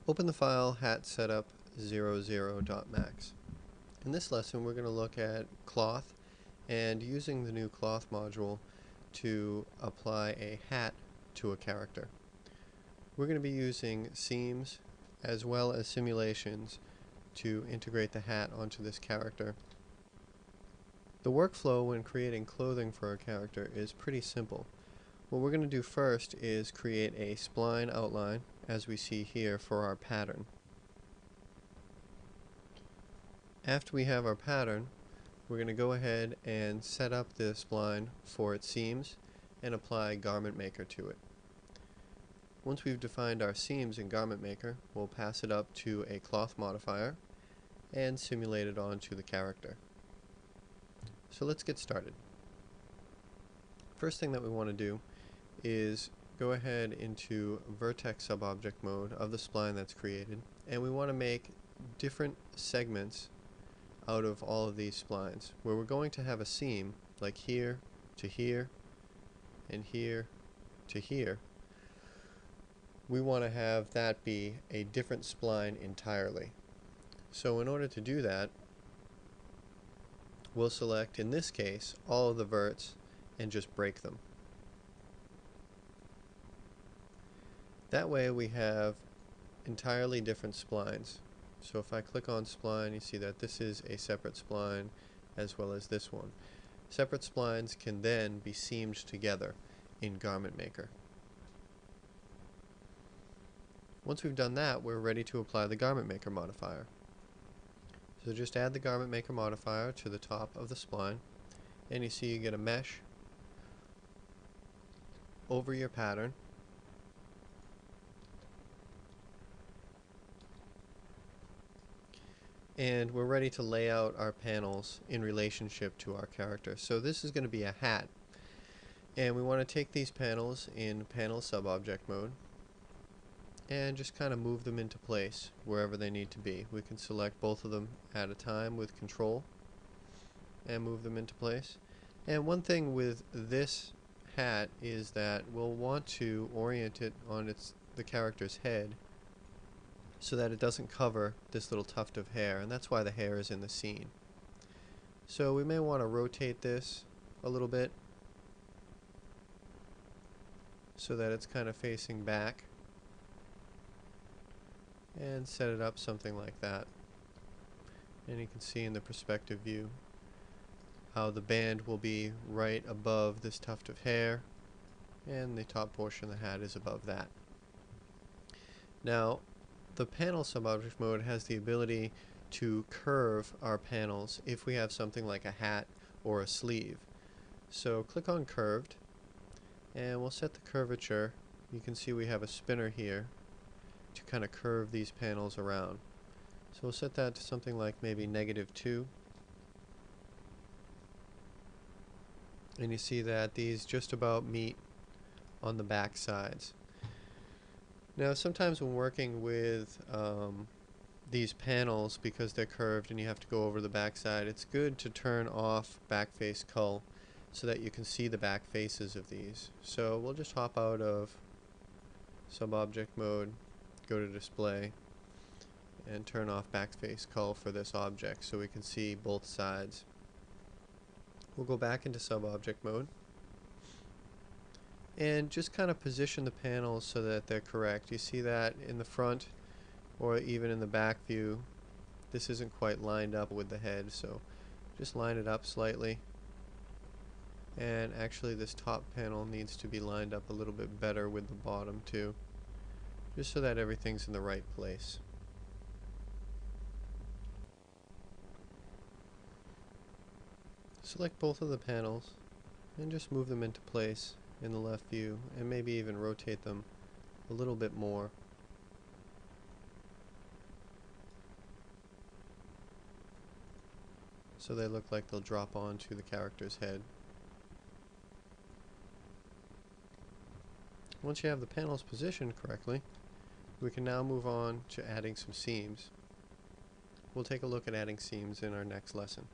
Open the file hat01.max. In this lesson we're going to look at cloth and using the new cloth module to apply a hat to a character. We're going to be using seams as well as simulations to integrate the hat onto this character. The workflow when creating clothing for a character is pretty simple. What we're going to do first is create a spline outline, as we see here, for our pattern. After we have our pattern, we're going to go ahead and set up the spline for its seams and apply Garment Maker to it. Once we've defined our seams in Garment Maker, we'll pass it up to a cloth modifier and simulate it onto the character. So let's get started. First thing that we want to do is go ahead into vertex subobject mode of the spline that's created, and we want to make different segments out of all of these splines where we're going to have a seam like here to here and here to here. We want to have that be a different spline entirely. So in order to do that, we'll select, in this case, all of the verts and just break them. That way we have entirely different splines. So if I click on spline, you see that this is a separate spline as well as this one. Separate splines can then be seamed together in Garment Maker. Once we've done that, we're ready to apply the Garment Maker modifier. So just add the Garment Maker modifier to the top of the spline, and you see you get a mesh over your pattern. And we're ready to lay out our panels in relationship to our character. So this is going to be a hat, and we want to take these panels in panel subobject mode and just kind of move them into place wherever they need to be. We can select both of them at a time with control and move them into place. And one thing with this hat is that we'll want to orient it on the character's head so that it doesn't cover this little tuft of hair, and that's why the hair is in the scene. So we may want to rotate this a little bit so that it's kind of facing back, and set it up something like that. And you can see in the perspective view how the band will be right above this tuft of hair, and the top portion of the hat is above that. Now, the panel subobject mode has the ability to curve our panels if we have something like a hat or a sleeve. So click on curved, and we'll set the curvature. You can see we have a spinner here to kind of curve these panels around. So we'll set that to something like maybe -2. And you see that these just about meet on the back sides. Now sometimes when working with these panels, because they're curved and you have to go over the back side, it's good to turn off back face cull so that you can see the back faces of these. So we'll just hop out of subobject mode, go to display, and turn off back face cull for this object so we can see both sides. We'll go back into subobject mode and just kind of position the panels so that they're correct. You see that in the front or even in the back view, this isn't quite lined up with the head, so just line it up slightly. And actually this top panel needs to be lined up a little bit better with the bottom too, just so that everything's in the right place. Select both of the panels and just move them into place in the left view, and maybe even rotate them a little bit more. So they look like they'll drop onto the character's head. Once you have the panels positioned correctly, we can now move on to adding some seams. We'll take a look at adding seams in our next lesson.